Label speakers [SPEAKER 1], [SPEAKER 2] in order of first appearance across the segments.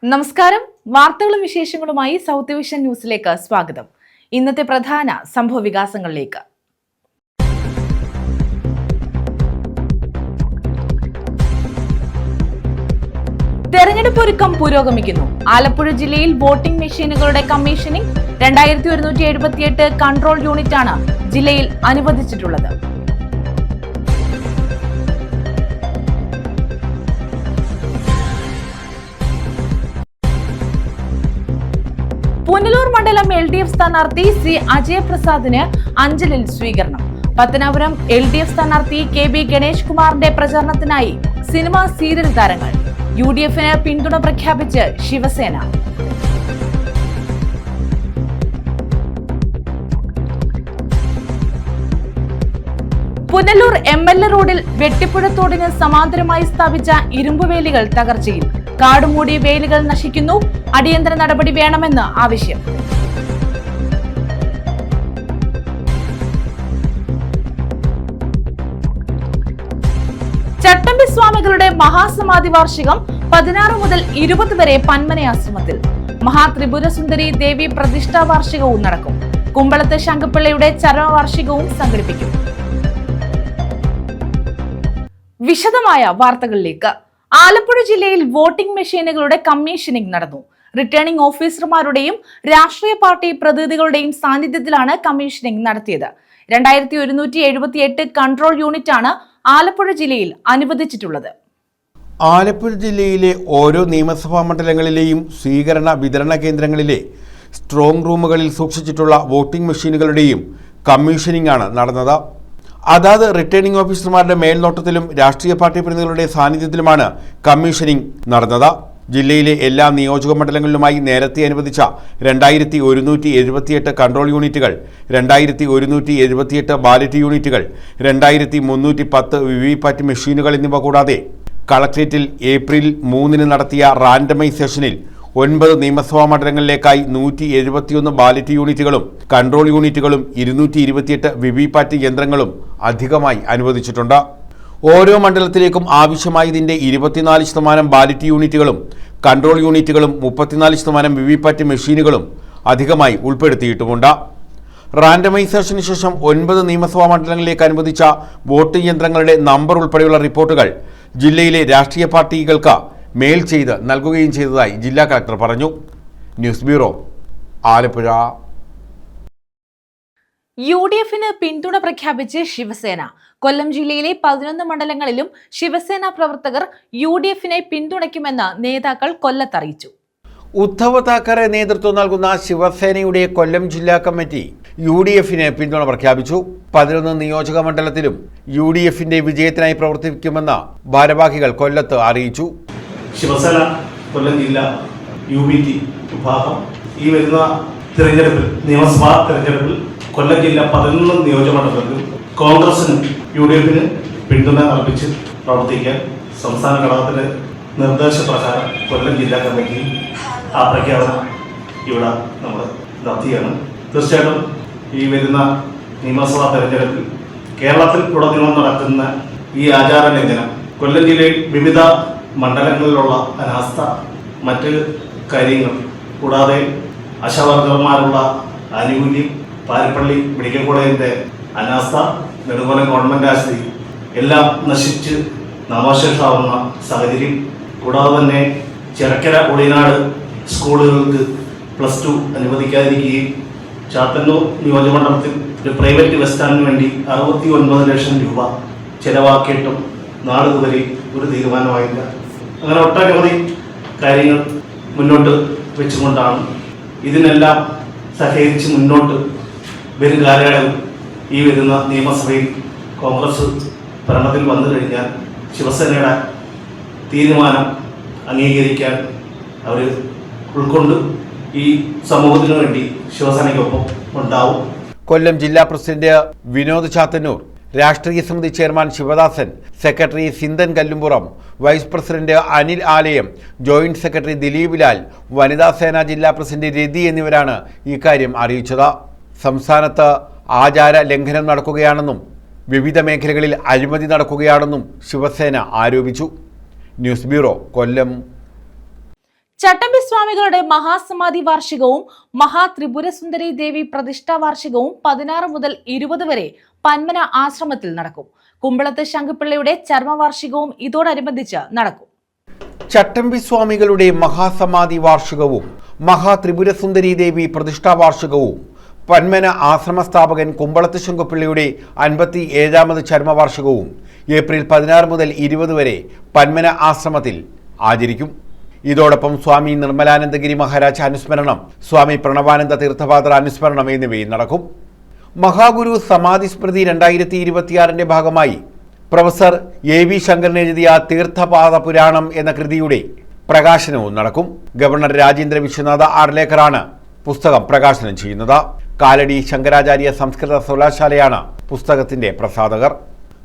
[SPEAKER 1] നമസ്കാരം. വാർത്തകളും വിശേഷങ്ങളുമായി സൗത്ത് വിഷൻ ന്യൂസിലേക്ക് സ്വാഗതം. ഇന്നത്തെ പ്രധാന സംഭവ വികാസങ്ങളിലേക്ക്. തെരഞ്ഞെടുപ്പ് ഒരുക്കം പുരോഗമിക്കുന്നു. ആലപ്പുഴ ജില്ലയിൽ വോട്ടിംഗ് മെഷീനുകളുടെ കമ്മീഷനിംഗ് 2178 കൺട്രോൾ യൂണിറ്റാണ് ജില്ലയിൽ അനുവദിച്ചിട്ടുള്ളത്. പുനലൂർ മണ്ഡലം LDF സ്ഥാനാർത്ഥി സി അജയപ്രസാദിന് അഞ്ചലിൽ സ്വീകരണം. പത്തനാപുരം LDF സ്ഥാനാർത്ഥി KB ഗണേഷ് കുമാറിന്റെ പ്രചാരണത്തിനായി സിനിമ സീരിയൽ താരങ്ങൾ. UDFന് പിന്തുണ പ്രഖ്യാപിച്ച് ശിവസേന. പുനലൂർ MLA റോഡിൽ വെട്ടിപ്പുഴത്തോടിന് സമാന്തരമായി സ്ഥാപിച്ച ഇരുമ്പുവേലികൾ തകർച്ചയിൽ. കാടുമൂടിയ വേലികൾ നശിക്കുന്നു. അടിയന്തര നടപടി വേണമെന്ന് ആവശ്യം. ചട്ടമ്പി സ്വാമികളുടെ മഹാസമാധി വാർഷികം 16 മുതൽ 20 വരെ പന്മനയാശ്രമത്തിൽ. മഹാത്രിപുരസുന്ദരി ദേവി പ്രതിഷ്ഠാ വാർഷികവും നടക്കും. കുമ്പളത്ത് ശങ്കപ്പിള്ളയുടെ ചരമവാർഷികവും സംഘടിപ്പിക്കും. വിശദമായ വാർത്തകളിലേക്ക്. ആലപ്പുഴ ജില്ലയിൽ വോട്ടിംഗ് മെഷീനുകളുടെ കമ്മീഷനിംഗ് നടന്നു. റിട്ടേണിംഗ് ഓഫീസർമാരുടെയും രാഷ്ട്രീയ പാർട്ടി പ്രതിനിധികളുടെയും സാന്നിധ്യത്തിലാണ് കമ്മീഷനിംഗ് നടത്തിയത്. 2178 കൺട്രോൾ യൂണിറ്റാണ് ആലപ്പുഴ ജില്ലയിൽ അനുവദിച്ചിട്ടുള്ളത്.
[SPEAKER 2] ആലപ്പുഴ ജില്ലയിലെ ഓരോ നിയമസഭാ മണ്ഡലങ്ങളിലെയും സ്വീകരണ വിതരണ കേന്ദ്രങ്ങളിലെ സ്ട്രോങ് റൂമുകളിൽ സൂക്ഷിച്ചിട്ടുള്ള വോട്ടിംഗ് മെഷീനുകളുടെയും കമ്മീഷനിംഗ് ആണ് നടന്നത്. അതാത് റിട്ടേണിംഗ് ഓഫീസർമാരുടെ മേൽനോട്ടത്തിലും രാഷ്ട്രീയ പാർട്ടി പ്രതിനിധികളുടെ സാന്നിധ്യത്തിലുമാണ് കമ്മീഷനിംഗ് നടന്നത്. ജില്ലയിലെ എല്ലാ നിയോജക മണ്ഡലങ്ങളിലുമായി നേരത്തെ അനുവദിച്ച 2178 കൺട്രോൾ യൂണിറ്റുകൾ, 2178 ബാലറ്റ് യൂണിറ്റുകൾ, 2310 വിവിപാറ്റ് മെഷീനുകൾ എന്നിവ കൂടാതെ കളക്ട്രേറ്റിൽ ഏപ്രിൽ 3 നടത്തിയ റാൻഡമൈസേഷനിൽ 9 നിയമസഭാ മണ്ഡലങ്ങളിലേക്കായി 171 ബാലറ്റ് യൂണിറ്റുകളും കൺട്രോൾ യൂണിറ്റുകളും 228 വിവിപാറ്റ് യന്ത്രങ്ങളും അധികമായി അനുവദിച്ചിട്ടുണ്ട്. ഓരോ മണ്ഡലത്തിലേക്കും ആവശ്യമായതിന്റെ 24% ബാലറ്റ് യൂണിറ്റുകളും കൺട്രോൾ യൂണിറ്റുകളും 34% വിവിപാറ്റ് മെഷീനുകളും അധികമായി ഉൾപ്പെടുത്തിയിട്ടുമുണ്ട്. റാൻഡമൈസേഷന് ശേഷം 9 നിയമസഭാ മണ്ഡലങ്ങളിലേക്ക് അനുവദിച്ച വോട്ടിംഗ് യന്ത്രങ്ങളുടെ നമ്പർ ഉൾപ്പെടെയുള്ള റിപ്പോർട്ടുകൾ ജില്ലയിലെ രാഷ്ട്രീയ പാർട്ടികൾക്ക് മെയിൽ ചെയ്ത് നൽകുകയും ചെയ്തതായി ജില്ലാ കളക്ടർ പറഞ്ഞു. News bureau, Alappuzha.
[SPEAKER 1] UDFന് പിന്തുണ പ്രഖ്യാപിച്ച് ശിവസേന. കൊല്ലം ജില്ലയിലെ 11 മണ്ഡലങ്ങളിലും ശിവസേന പ്രവർത്തകർ UDFനെ പിന്തുണയ്ക്കുമെന്ന് നേതാക്കൾ കൊല്ലത്ത് അറിയിച്ചു.
[SPEAKER 2] ഉദ്ധവ് താക്കറെ നേതൃത്വം നൽകുന്ന ശിവസേനയുടെ കൊല്ലം ജില്ലാ കമ്മിറ്റി UDFന് പിന്തുണ പ്രഖ്യാപിച്ചു. 11 നിയോജക മണ്ഡലത്തിലും UDFന്റെ വിജയത്തിനായി പ്രവർത്തിക്കുമെന്ന് ഭാരവാഹികൾ കൊല്ലത്ത് അറിയിച്ചു.
[SPEAKER 3] ശിവസേന കൊല്ലം ജില്ല UBT വിഭാഗം ഈ വരുന്ന തിരഞ്ഞെടുപ്പിൽ, നിയമസഭാ തിരഞ്ഞെടുപ്പിൽ കൊല്ലം ജില്ല 11 നിയോജകമണ്ഡലത്തിലും കോൺഗ്രസിനും UDFന് പിന്തുണ അർപ്പിച്ച് പ്രവർത്തിക്കാൻ സംസ്ഥാന ഘടകത്തിന്റെ നിർദ്ദേശപ്രകാരം കൊല്ലം ജില്ലാ കമ്മിറ്റി ആ പ്രഖ്യാപനം ഇവിടെ നമ്മൾ നടത്തിയാണ്. തീർച്ചയായിട്ടും ഈ വരുന്ന നിയമസഭാ തെരഞ്ഞെടുപ്പിൽ കേരളത്തിൽ ഉടനീളം നടക്കുന്ന ഈ ആചാര ലംഘനം, കൊല്ലം ജില്ലയിൽ വിവിധ മണ്ഡലങ്ങളിലുള്ള അനാസ്ഥ, മറ്റ് കാര്യങ്ങൾ കൂടാതെ ആശാവർക്കർമാരുള്ള ആനുകൂല്യം, പാരിപ്പള്ളി മെഡിക്കൽ കോളേജിന്റെ അനാസ്ഥ, നെടുങ്കോലം ഗവൺമെന്റ് ആശുപത്രി എല്ലാം നശിച്ച് നാമാവശേഷമാവുന്ന സാഹചര്യം, കൂടാതെ തന്നെ ചെറക്കര ഒളിനാട് സ്കൂളുകൾക്ക് +2 അനുവദിക്കാതിരിക്കുകയും ചാത്തന്നൂർ നിയോജകമണ്ഡലത്തിൽ ഒരു പ്രൈവറ്റ് ബസ് സ്റ്റാൻഡിന് വേണ്ടി 69 ലക്ഷം രൂപ ചെലവാക്കിയിട്ടും നാളിതുവരെ ഒരു തീരുമാനമായില്ല. അങ്ങനെ ഒട്ടനവധി കാര്യങ്ങൾ മുന്നോട്ട് വെച്ചുകൊണ്ടാണ് ഇതിനെല്ലാം സഹകരിച്ച് മുന്നോട്ട് വരും കാലയളവിൽ ഈ വരുന്ന നിയമസഭയിൽ കോൺഗ്രസ് ഭരണത്തിൽ വന്നു കഴിഞ്ഞാൽ ശിവസേനയുടെ തീരുമാനം അംഗീകരിക്കാൻ അവർ ഉൾക്കൊണ്ട് ഈ സമൂഹത്തിനു വേണ്ടി ശിവസേനയ്ക്കൊപ്പം ഉണ്ടാവും.
[SPEAKER 2] കൊല്ലം ജില്ലാ പ്രസിഡന്റ് വിനോദ് ചാത്തന്നൂർ, രാഷ്ട്രീയ സമിതി chairman Sivadasan, secretary Sinthan Kallumpuram, vice president Anil Alayam, joint secretary Dileep Lal, വനിതാ സേന ജില്ലാ പ്രസിഡന്റ് രതി എന്നിവരാണ് ഇക്കാര്യം അറിയിച്ചത്. സംസ്ഥാനത്ത് ആചാര ലംഘനം നടക്കുകയാണെന്നും വിവിധ മേഖലകളിൽ അഴിമതി നടക്കുകയാണെന്നും ശിവസേന ആരോപിച്ചു. ന്യൂസ് ബ്യൂറോ, കൊല്ലം.
[SPEAKER 1] ചട്ടമ്പി സ്വാമികളുടെ മഹാസമാധി വാർഷികവും മഹാത്രിപുരസുന്ദരി ദേവി പ്രതിഷ്ഠാ വാർഷികവും 16 മുതൽ 20 വരെ പന്മന ആശ്രമത്തിൽ നടക്കും. കുമ്പളത്ത് ശങ്കുപിള്ളയുടെ ചരമവാർഷികവും ഇതോടനുബന്ധിച്ച് നടക്കും.
[SPEAKER 2] ചട്ടമ്പി സ്വാമികളുടെ മഹാസമാധി വാർഷികവും മഹാത്രിപുരസുന്ദരി ദേവി പ്രതിഷ്ഠാ വാർഷികവും പന്മന ആശ്രമ സ്ഥാപകൻ കുമ്പളത്ത് ശങ്കുപിള്ളയുടെ 57ാമത് ചരമവാർഷികവും ഏപ്രിൽ 16 മുതൽ 20 വരെ പന്മന ആശ്രമത്തിൽ ആചരിക്കും. ഇതോടൊപ്പം സ്വാമി നിർമ്മലാനന്ദഗിരി മഹാരാജ് അനുസ്മരണം, സ്വാമി പ്രണവാനന്ദ തീർത്ഥപാദർ അനുസ്മരണം എന്നിവയും നടക്കും. മഹാഗുരു സമാധി സ്മൃതി 2026 ഭാഗമായി പ്രൊഫസർ A.V. ശങ്കരൻ എഴുതിയ തീർത്ഥപാദ പുരാണം എന്ന കൃതിയുടെ പ്രകാശനവും നടക്കും. ഗവർണർ രാജേന്ദ്ര വിശ്വനാഥ ആർലേക്കറാണ് പുസ്തകം പ്രകാശനം ചെയ്യുന്നത്. കാലടി ശങ്കരാചാര്യ സംസ്കൃത സർവകലാശാലയാണ് പുസ്തകത്തിന്റെ പ്രസാധകർ.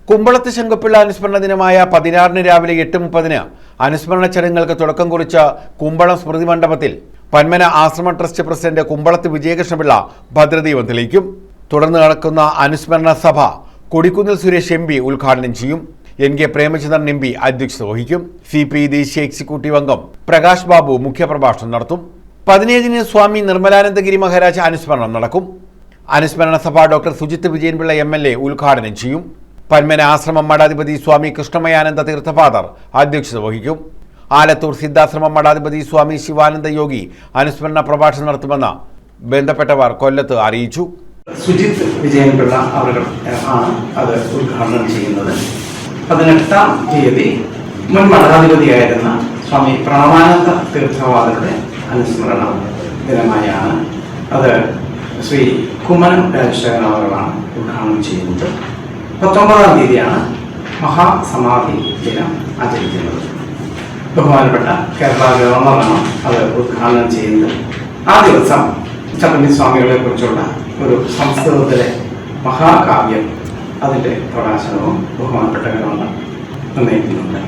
[SPEAKER 2] കുമ്പളത്ത് ശങ്കുപിള്ള അനുസ്മരണ ദിനമായ 16 രാവിലെ 8:30 അനുസ്മരണ ചടങ്ങുകൾക്ക് തുടക്കം കുറിച്ച കുമ്പളം സ്മൃതി മണ്ഡപത്തിൽ പന്മന ആശ്രമ ട്രസ്റ്റ് പ്രസിഡന്റ് കുമ്പളത്ത് വിജയകൃഷ്ണപിള്ള ഭദ്രദീപം തെളിയിക്കും. തുടർന്ന് നടക്കുന്ന അനുസ്മരണ സഭ കൊടിക്കുന്നിൽ സുരേഷ് MP ഉദ്ഘാടനം ചെയ്യും. NK പ്രേമചന്ദ്രൻ MP അധ്യക്ഷത വഹിക്കും. CPI ദേശീയ എക്സിക്യൂട്ടീവ് അംഗം പ്രകാശ് ബാബു മുഖ്യപ്രഭാഷണം നടത്തും. 17 സ്വാമി നിർമ്മലാനന്ദഗിരി മഹാരാജ് അനുസ്മരണം നടക്കും. അനുസ്മരണ സഭ ഡോക്ടർ സുജിത്ത് വിജയൻപിള്ള MLA ഉദ്ഘാടനം ചെയ്യും. പന്മന ആശ്രമം മഠാധിപതി സ്വാമി കൃഷ്ണമയാനന്ദ തീർത്ഥപാദർ അധ്യക്ഷത വഹിക്കും. ആലത്തൂർ സിദ്ധാശ്രമം മഠാധിപതി സ്വാമി ശിവാനന്ദ യോഗി അനുസ്മരണ പ്രഭാഷണം നടത്തുമെന്ന് ബന്ധപ്പെട്ടവർ കൊല്ലത്ത് അറിയിച്ചു.
[SPEAKER 4] സുജിത്ത് വിജയൻപിള്ള അവർ ആണ് അത് ഉദ്ഘാടനം ചെയ്യുന്നത്. 18-ാം തീയതി മുൻ മഠാധിപതിയായിരുന്ന സ്വാമി പ്രണവാനന്ദ തീർത്ഥപാദരുടെ അനുസ്മരണ ദിനമായാണ് അത് ശ്രീ കുമ്മനം രാജശേഖരൻ അവരാണ് ഉദ്ഘാടനം ചെയ്യുന്നത്. 19-ാം തീയതിയാണ് മഹാസമാധി ദിനം ആചരിക്കുന്നത്. ബഹുമാനപ്പെട്ട കേരള ഗവർണറാണ് അത് ഉദ്ഘാടനം ചെയ്യുന്നത്. ആ ദിവസം ചട്ടമ്പി സ്വാമികളെ കുറിച്ചുള്ള ഒരു സംസ്കൃതത്തിലെ മഹാകാവ്യം അതിൻ്റെ പ്രകാശനവും ബഹുമാനപ്പെട്ട ഗവർണർ നിർണ്ണയിക്കുന്നുണ്ട്.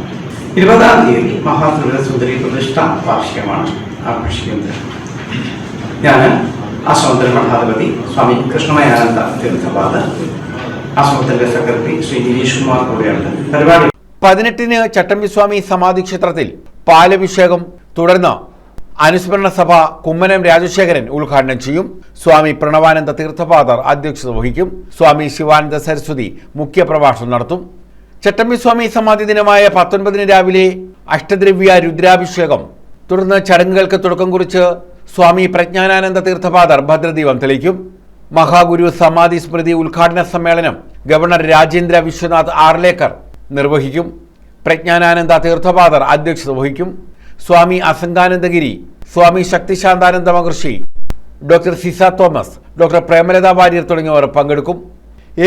[SPEAKER 4] 20-ാം തീയതി മഹാത്രിപുരസുന്ദരി പ്രതിഷ്ഠ വാർഷികമാണ് ആഘോഷിക്കുന്നത്. ഞാൻ ആശ്രമത്തിലെ മഠാധിപതി സ്വാമി കൃഷ്ണമയാനന്ദ തീർത്ഥപാദർ, ആശ്രമത്തിന്റെ സെക്രട്ടറി ശ്രീ ഗിരീഷ് കുമാർ കൂടിയാണ്. പരിപാടി
[SPEAKER 2] 18 ചട്ടമ്പി സ്വാമി സമാധി ക്ഷേത്രത്തിൽ പാലഭിഷേകം, തുടർന്ന് അനുസ്മരണ സഭ കുമ്മനം രാജശേഖരൻ ഉദ്ഘാടനം ചെയ്യും. സ്വാമി പ്രണവാനന്ദ തീർത്ഥപാദർ അധ്യക്ഷത വഹിക്കും. സ്വാമി ശിവാനന്ദ സരസ്വതി മുഖ്യപ്രഭാഷണം നടത്തും. ചട്ടമ്പി സ്വാമി സമാധി ദിനമായ 19 രാവിലെ അഷ്ടദ്രവ്യ രുദ്രാഭിഷേകം, തുടർന്ന് ചടങ്ങുകൾക്ക് തുടക്കം കുറിച്ച് സ്വാമി പ്രജ്ഞാനാനന്ദ തീർത്ഥപാദർ ഭദ്രദീപം തെളിയിക്കും. മഹാഗുരു സമാധി സ്മൃതി ഉദ്ഘാടന സമ്മേളനം ഗവർണർ രാജേന്ദ്ര വിശ്വനാഥ് ആർലേക്കർ നിർവഹിക്കും. പ്രജ്ഞാനാനന്ദ തീർത്ഥപാദർ അധ്യക്ഷത വഹിക്കും. Swami Asanganandagiri, Swami Shakthishanthananda Maharshi, doctor Sisa Thomas, doctor Premalatha Warrier തുടങ്ങിയവർ പങ്കെടുക്കും.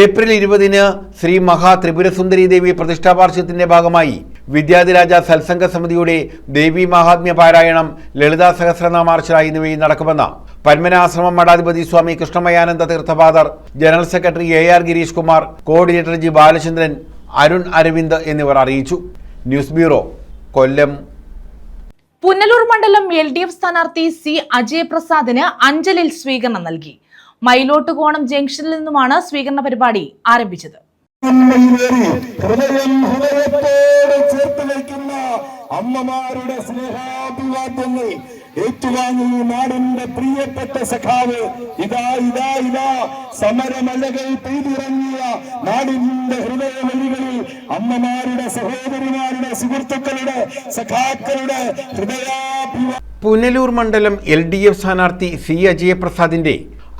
[SPEAKER 2] ഏപ്രിൽ 20 ശ്രീ മഹാത്രിപുരസുന്ദരി ദേവി പ്രതിഷ്ഠാവാർഷികത്തിന്റെ ഭാഗമായി വിദ്യാധിരാജ സത്സംഗ സമിതിയുടെ ദേവി മഹാത്മ്യ പാരായണം, ലളിതാ സഹസ്രനാമാർച്ചന എന്നിവയും നടക്കുമെന്ന് പന്മന ആശ്രമം മഠാധിപതി Swami Krishnamayananda Theerthapadar, general secretary AR Gireesh Kumar, coordinator G Balachandran, Arun Aravind എന്നിവർ അറിയിച്ചു. ന്യൂസ് ബ്യൂറോ, കൊല്ലം.
[SPEAKER 1] പുനലൂർ മണ്ഡലം LDF സ്ഥാനാർത്ഥി C അജയപ്രസാദിന് അഞ്ചലിൽ സ്വീകരണം നൽകി. മയിലോട്ടുകോണം ജംഗ്ഷനിൽ നിന്നുമാണ് സ്വീകരണ പരിപാടി ആരംഭിച്ചത്.
[SPEAKER 5] അമ്മമാരുടെ സ്നേഹാഭിവാദ്യങ്ങൾ ഏറ്റുവാങ്ങി നാടിന്റെ പ്രിയപ്പെട്ട സഖാവ് ഇതാ ഇതാ ഇതാ സമരമലകൾ പെയ്തിറങ്ങിയ നാടിന്റെ ഹൃദയവലികളിൽ അമ്മമാരുടെ, സഹോദരിമാരുടെ, സുഹൃത്തുക്കളുടെ, സഖാക്കളുടെ ഹൃദയാഭിവാദ്യം.
[SPEAKER 2] പുനലൂർ മണ്ഡലം LDF സ്ഥാനാർത്ഥി C അജയപ്രസാദിന്റെ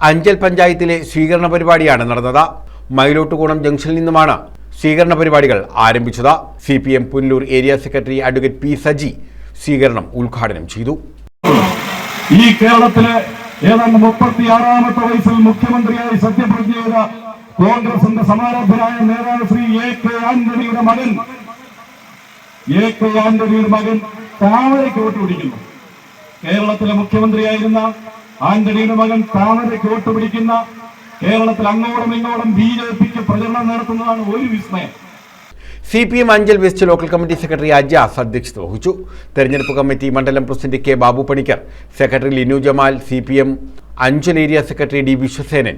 [SPEAKER 2] അഞ്ചൽ പഞ്ചായത്തിലെ സ്വീകരണ പരിപാടിയാണ് നടന്നത്. മയിലോട്ടുകോണം ജംഗ്ഷനിൽ നിന്നുമാണ് സ്വീകരണ പരിപാടികൾ ആരംഭിച്ചത്. CPM Punalur area secretary advocate P Saji സ്വീകരണം ഉദ്ഘാടനം ചെയ്തു.
[SPEAKER 5] ഈ കേരളത്തിലെ ഏതാണ്ട് 36ാമത്തെ വയസ്സിൽ മുഖ്യമന്ത്രിയായി സത്യപ്രതിജ്ഞ ചെയ്ത കോൺഗ്രസിന്റെ സമാരാധനായ നേതാവ് ശ്രീ AK ആന്റണിയുടെ മകൻ താമരയ്ക്ക് വോട്ട് പിടിക്കുന്നു. കേരളത്തിലെ മുഖ്യമന്ത്രിയായിരുന്ന ആന്റണിയുടെ മകൻ താമരയ്ക്ക് വോട്ട് പിടിക്കുന്ന കേരളത്തിൽ അങ്ങോളം ഇങ്ങോളം BJPക്ക് പ്രചരണം നടത്തുന്നതാണ് ഒരു വിസ്മയം.
[SPEAKER 2] CPM Anchal west local committee secretary Ajas അധ്യക്ഷത വഹിച്ചു. തെരഞ്ഞെടുപ്പ് കമ്മിറ്റി മണ്ഡലം president K Babu Panicker, secretary Linu Jamal, CPM Anchal area secretary D Viswasenan,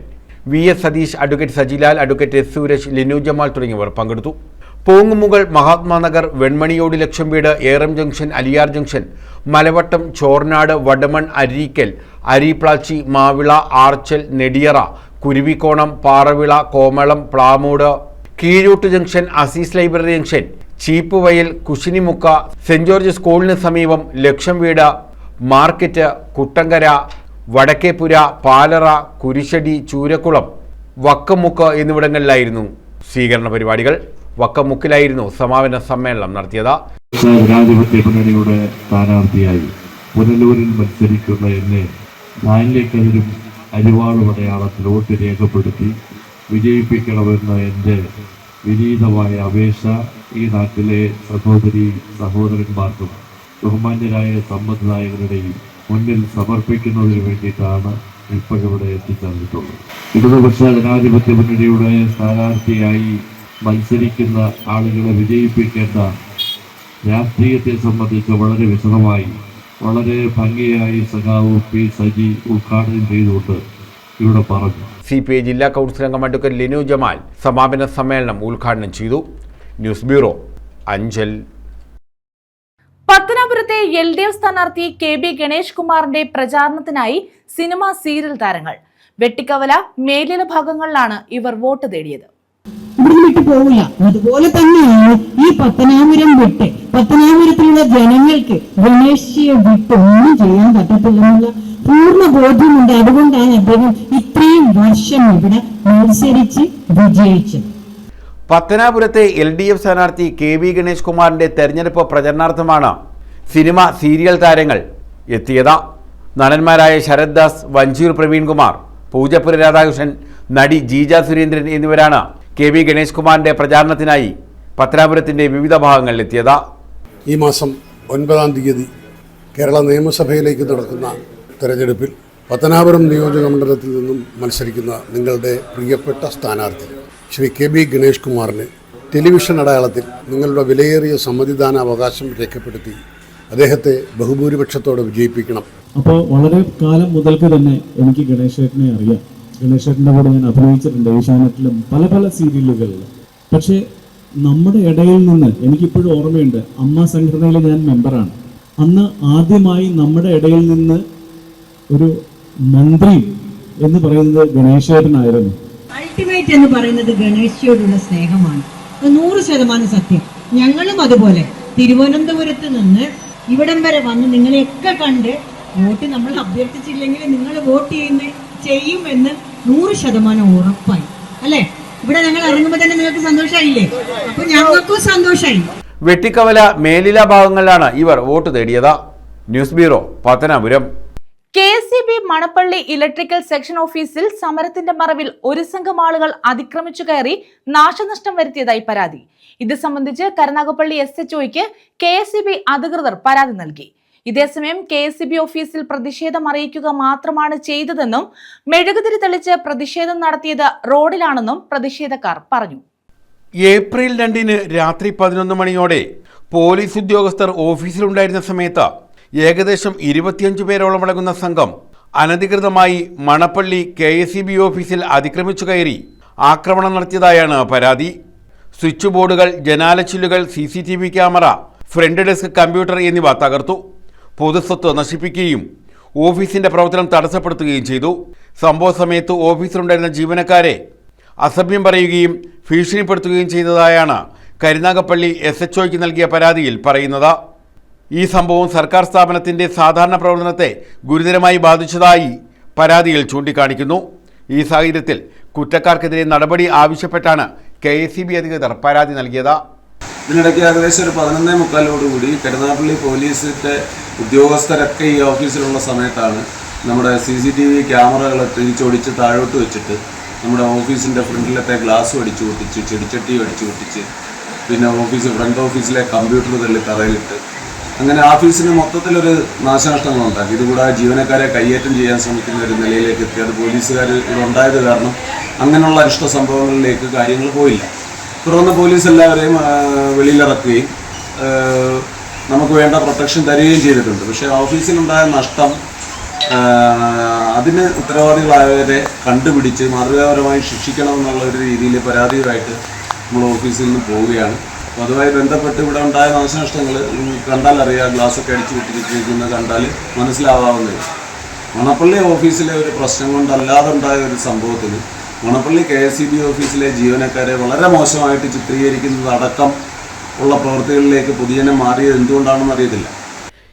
[SPEAKER 2] VS Satheesh, advocate Sajilal, advocate S Suresh, Linu Jamal തുടങ്ങിയവർ പങ്കെടുത്തു. പൂങ്ങുമുകൾ മഹാത്മാനഗർ വെൺമണിയോട് ലക്ഷം വീട് Eram junction Aliyar junction Malavattam Chornad Vadaman Areekkal Ariplachi Mavila Archal Nediyara Kuruvikkonam Paravila Komalam Plamoodu Keezhoottu junction Azeez library junction Cheeppuvayal Kushinimukku saint George സ്കൂളിന് സമീപം ലക്ഷം വീട് മാർക്കറ്റ് കുട്ടങ്കര വടക്കേപ്പുര പാലറ കുരിശടി ചൂരക്കുളം വക്കമുക്ക് എന്നിവിടങ്ങളിലായിരുന്നു സ്വീകരണ പരിപാടികൾ. വക്കമുക്കിലായിരുന്നു സമാപന സമ്മേളനം നടത്തിയത്.
[SPEAKER 5] ജനാധിപത്യ മുന്നണിയുടെ സ്ഥാനാർത്ഥിയായി പുനലൂരിൽ മത്സരിക്കുന്ന എന്നെ നാലിലേക്കതിരും അരിവാള് അടയാളത്തിൽ വോട്ട് രേഖപ്പെടുത്തി വിജയിപ്പിക്കണമെന്ന എൻ്റെ വിനീതമായ അപേക്ഷ ഈ നാട്ടിലെ സഹോദരി സഹോദരന്മാർക്കും ബഹുമാന്യരായ സമ്മതിദായകരുടെയും മുന്നിൽ സമർപ്പിക്കുന്നതിന് വേണ്ടിയിട്ടാണ് ഇപ്പോഴിവിടെ എത്തിച്ചേർന്നിട്ടുള്ളത്. ഇടതുപക്ഷ ജനാധിപത്യ മുന്നണിയുടെ സ്ഥാനാർത്ഥിയായി മത്സരിക്കുന്ന ആളുകളെ വിജയിപ്പിക്കേണ്ട രാഷ്ട്രീയത്തെ സംബന്ധിച്ച് വളരെ വിശദമായി വളരെ ഭംഗിയായി സഖാവ് പി സജി ഉദ്ഘാടനം ചെയ്തുകൊണ്ട് ഇവിടെ പറഞ്ഞു.
[SPEAKER 2] CPI ജില്ലാ കൗൺസിൽ അംഗം അഡ്വക്കേറ്റ് ലിനു ജമാൽ സമാപന സമ്മേളനം ഉദ്ഘാടനം ചെയ്തു. News bureau, Anchal.
[SPEAKER 1] പത്തനാപുരത്തെ LDF സ്ഥാനാർത്ഥി KB ഗണേഷ് കുമാറിന്റെ പ്രചാരണത്തിനായി സിനിമ സീരിയൽ താരങ്ങൾ വെട്ടിക്കവല മേലില ഭാഗങ്ങളിലാണ് ഇവർ വോട്ട് തേടിയത്.
[SPEAKER 6] ഇവിടുന്ന് വിട്ടു പോകില്ല. അതുപോലെ തന്നെയാണ് ഈ പത്തനാപുരം വിട്ട് പത്തനാപുരത്തിലുള്ള ജനങ്ങൾക്ക് ഗണേശിയെ വിട്ട് ഒന്നും ചെയ്യാൻ പറ്റത്തില്ലെന്നുള്ള പൂർണ്ണ ബോധ്യമുണ്ട്. അതുകൊണ്ടാണ് അദ്ദേഹം ഇത്രയും വർഷം ഇവിടെ മത്സരിച്ച് വിജയിച്ചത്.
[SPEAKER 2] പത്തനാപുരത്തെ LDF സ്ഥാനാർത്ഥി KB ഗണേഷ് കുമാറിന്റെ തെരഞ്ഞെടുപ്പ് പ്രചരണാർത്ഥമാണ് സിനിമ സീരിയൽ താരങ്ങൾ എത്തിയത്. നടന്മാരായ ശരത് ദാസ്, വഞ്ചിയൂർ പ്രവീൺകുമാർ, പൂജപ്പുര രാധാകൃഷ്ണൻ, നടി ജീജ സുരേന്ദ്രൻ എന്നിവരാണ് KB ഗണേഷ് കുമാറിന്റെ പ്രചാരണത്തിനായി പത്തനാപുരത്തിന്റെ വിവിധ ഭാഗങ്ങളിൽ എത്തിയത്.
[SPEAKER 7] ഈ മാസം 9-ാം തീയതി കേരള നിയമസഭയിലേക്ക് നടക്കുന്ന തെരഞ്ഞെടുപ്പിൽ പത്തനാപുരം നിയോജക മണ്ഡലത്തിൽ നിന്നും മത്സരിക്കുന്ന നിങ്ങളുടെ പ്രിയപ്പെട്ട സ്ഥാനാർത്ഥി ശ്രീ KB ഗണേഷ് കുമാറിന് ടെലിവിഷൻ അടയാളത്തിൽ നിങ്ങളുടെ വിലയേറിയ സമ്മതിദാനാവകാശം രേഖപ്പെടുത്തി അദ്ദേഹത്തെ ബഹുഭൂരിപക്ഷത്തോടെ വിജയിപ്പിക്കണം.
[SPEAKER 8] അപ്പോൾ വളരെ കാലം മുതൽക്ക് തന്നെ എനിക്ക് ഗണേശേട്ടനെ അറിയാം. ഗണേശേട്ടൻ്റെ കൂടെ ഞാൻ അഭിനയിച്ചിട്ടുണ്ട് ഏഷ്യാനെറ്റിലും പല പല സീരിയലുകളിൽ. പക്ഷേ നമ്മുടെ ഇടയിൽ നിന്ന് എനിക്കിപ്പോഴും ഓർമ്മയുണ്ട്, അമ്മ സംഘടനയിൽ ഞാൻ മെമ്പറാണ്. അന്ന് ആദ്യമായി നമ്മുടെ ഇടയിൽ നിന്ന് ഒരു മന്ത്രി എന്ന് പറയുന്നത് ഗണേശേട്ടനായിരുന്നു.
[SPEAKER 6] അൾട്ടിമേറ്റ് എന്ന് പറയുന്നത് ഗണേശിയോടുള്ള സ്നേഹമാണ്. 100% സത്യം. ഞങ്ങളും അതുപോലെ തിരുവനന്തപുരത്ത് നിന്ന് ഇവിടം വരെ വന്ന് നിങ്ങളെയൊക്കെ കണ്ട് വോട്ട് നമ്മൾ അഭ്യർത്ഥിച്ചില്ലെങ്കിൽ നിങ്ങൾ വോട്ട് ചെയ്യുമെന്ന് 100% ഉറപ്പായി. അല്ലേ? ഇവിടെ ഞങ്ങൾ ഇറങ്ങുമ്പോൾ തന്നെ നിങ്ങൾക്ക് സന്തോഷമായില്ലേ? അപ്പൊ ഞങ്ങൾക്കും സന്തോഷമായി.
[SPEAKER 2] വെട്ടിക്കവല മേലില ഭാഗങ്ങളിലാണ് ഇവർ വോട്ട് തേടിയത്. News bureau, Pathanapuram.
[SPEAKER 1] KSEB Manappally electrical section ഓഫീസിൽ സമരത്തിന്റെ മറവിൽ ഒരു സംഘം ആളുകൾ അതിക്രമിച്ചു കയറി നാശനഷ്ടം വരുത്തിയതായി പരാതി. ഇത് സംബന്ധിച്ച് കരുനാഗപ്പള്ളി SHOയ്ക്ക് KSEB അധികൃതർ പരാതി നൽകി. ഇതേസമയം KSEB ഓഫീസിൽ പ്രതിഷേധം അറിയിക്കുക മാത്രമാണ് ചെയ്തതെന്നും മെഴുകുതിരി തെളിച്ച് പ്രതിഷേധം നടത്തിയത് റോഡിലാണെന്നും പ്രതിഷേധക്കാർ പറഞ്ഞു.
[SPEAKER 2] ഏപ്രിൽ 2 രാത്രി 11 മണിയോടെ പോലീസ് ഉദ്യോഗസ്ഥർ ഓഫീസിലുണ്ടായിരുന്ന സമയത്ത് ഏകദേശം 25 പേരോളം അടങ്ങുന്ന സംഘം അനധികൃതമായി മണപ്പള്ളി KSEB ഓഫീസിൽ അതിക്രമിച്ചു കയറി ആക്രമണം നടത്തിയതായാണ് പരാതി. സ്വിച്ച് ബോർഡുകൾ, ജനാലച്ചില്ലുകൾ, CCTV camera, front desk computer എന്നിവ തകർത്തു. പൊതുസ്വത്ത് നശിപ്പിക്കുകയും ഓഫീസിന്റെ പ്രവർത്തനം തടസ്സപ്പെടുത്തുകയും ചെയ്തു. സംഭവ സമയത്ത് ഓഫീസിലുണ്ടായിരുന്ന ജീവനക്കാരെ അസഭ്യം പറയുകയും ഭീഷണിപ്പെടുത്തുകയും ചെയ്തതായാണ് കരുനാഗപ്പള്ളി SHOയ്ക്ക് നൽകിയ പരാതിയിൽ പറയുന്നത്. ഈ സംഭവം സർക്കാർ സ്ഥാപനത്തിന്റെ സാധാരണ പ്രവർത്തനത്തെ ഗുരുതരമായി ബാധിച്ചതായി പരാതിയിൽ ചൂണ്ടിക്കാണിക്കുന്നു. ഈ സാഹചര്യത്തിൽ കുറ്റക്കാർക്കെതിരെ നടപടി ആവശ്യപ്പെട്ടാണ് KSEB അധികൃതർ പരാതി നൽകിയത്.
[SPEAKER 9] ഇതിനിടയ്ക്ക് ഏകദേശം ഒരു 11:45 കരുനാഗപ്പള്ളി പോലീസിൻ്റെ ഉദ്യോഗസ്ഥരൊക്കെ ഈ ഓഫീസിലുള്ള സമയത്താണ് നമ്മുടെ CCTV ക്യാമറകൾ തിരിച്ചൊടിച്ച് താഴോട്ട് വെച്ചിട്ട് നമ്മുടെ ഓഫീസിൻ്റെ ഫ്രണ്ടിലത്തെ ഗ്ലാസ് അടിച്ചു പൊട്ടിച്ച്, ചെടിച്ചട്ടി അടിച്ചു പൊട്ടിച്ച്, പിന്നെ ഫ്രണ്ട് ഓഫീസിലെ കമ്പ്യൂട്ടർ തള്ളി തറയിലിട്ട് അങ്ങനെ ഓഫീസിന് മൊത്തത്തിലൊരു നാശനഷ്ടങ്ങളുണ്ടാക്കി. ഇതുകൂടാതെ ജീവനക്കാരെ കയ്യേറ്റം ചെയ്യാൻ ശ്രമിക്കുന്ന ഒരു നിലയിലേക്ക് എത്തി. അത് പോലീസുകാർ ഇവിടെ ഉണ്ടായത് കാരണം അങ്ങനെയുള്ള അരിഷ്ട സംഭവങ്ങളിലേക്ക് കാര്യങ്ങൾ പോയില്ല. തുടർന്ന് പോലീസ് എല്ലാവരെയും വെളിയിലിറക്കുകയും നമുക്ക് വേണ്ട പ്രൊട്ടക്ഷൻ തരികയും ചെയ്തിട്ടുണ്ട്. പക്ഷേ ഓഫീസിലുണ്ടായ നഷ്ടം അതിന് ഉത്തരവാദികളായവരെ കണ്ടുപിടിച്ച് മാതൃകാപരമായി ശിക്ഷിക്കണമെന്നുള്ള ഒരു രീതിയിൽ പരാതിയുമായിട്ട് നമ്മൾ ഓഫീസിൽ നിന്ന് പോവുകയാണ്. അപ്പോൾ അതുമായി ബന്ധപ്പെട്ട് ഇവിടെ ഉണ്ടായ നാശനഷ്ടങ്ങൾ കണ്ടാൽ അറിയാം. ഗ്ലാസ്സൊക്കെ അടിച്ചു വിട്ടിരിക്കുന്നത് കണ്ടാൽ മനസ്സിലാവാവുന്നതാണ്. മണപ്പള്ളി ഓഫീസിലെ ഒരു പ്രശ്നം കൊണ്ടല്ലാതെ ഉണ്ടായ ഒരു സംഭവത്തിന് മണപ്പള്ളി KSEB ഓഫീസിലെ ജീവനക്കാരെ വളരെ മോശമായിട്ട് ചിത്രീകരിക്കുന്നത് അടക്കം ഉള്ള പ്രവൃത്തികളിലേക്ക് പൊതുജനം മാറിയത് എന്തുകൊണ്ടാണെന്ന് അറിയത്തില്ല.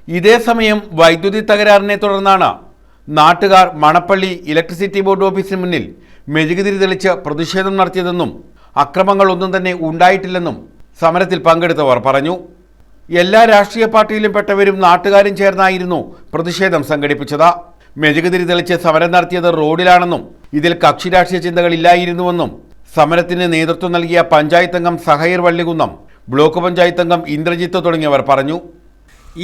[SPEAKER 2] ഇതേസമയം വൈദ്യുതി തകരാറിനെ തുടർന്നാണ് നാട്ടുകാർ മണപ്പള്ളി ഇലക്ട്രിസിറ്റി ബോർഡ് ഓഫീസിന് മുന്നിൽ മെഴുകുതിരി തെളിച്ച് പ്രതിഷേധം നടത്തിയതെന്നും അക്രമങ്ങളൊന്നും തന്നെ ഉണ്ടായിട്ടില്ലെന്നും സമരത്തിൽ പങ്കെടുത്തവർ പറഞ്ഞു. എല്ലാ രാഷ്ട്രീയ പാർട്ടിയിലും പെട്ടവരും നാട്ടുകാരും ചേർന്നായിരുന്നു പ്രതിഷേധം സംഘടിപ്പിച്ചത്. മെഴുകുതിരി തെളിച്ച് സമരം നടത്തിയത് റോഡിലാണെന്നും ഇതിൽ കക്ഷി രാഷ്ട്രീയ ചിന്തകളില്ലായിരുന്നുവെന്നും സമരത്തിന് നേതൃത്വം നൽകിയ പഞ്ചായത്ത് അംഗം സഹൈർ വള്ളികുന്നം, ബ്ലോക്ക് പഞ്ചായത്ത് അംഗം ഇന്ദ്രജിത്ത് തുടങ്ങിയവർ പറഞ്ഞു.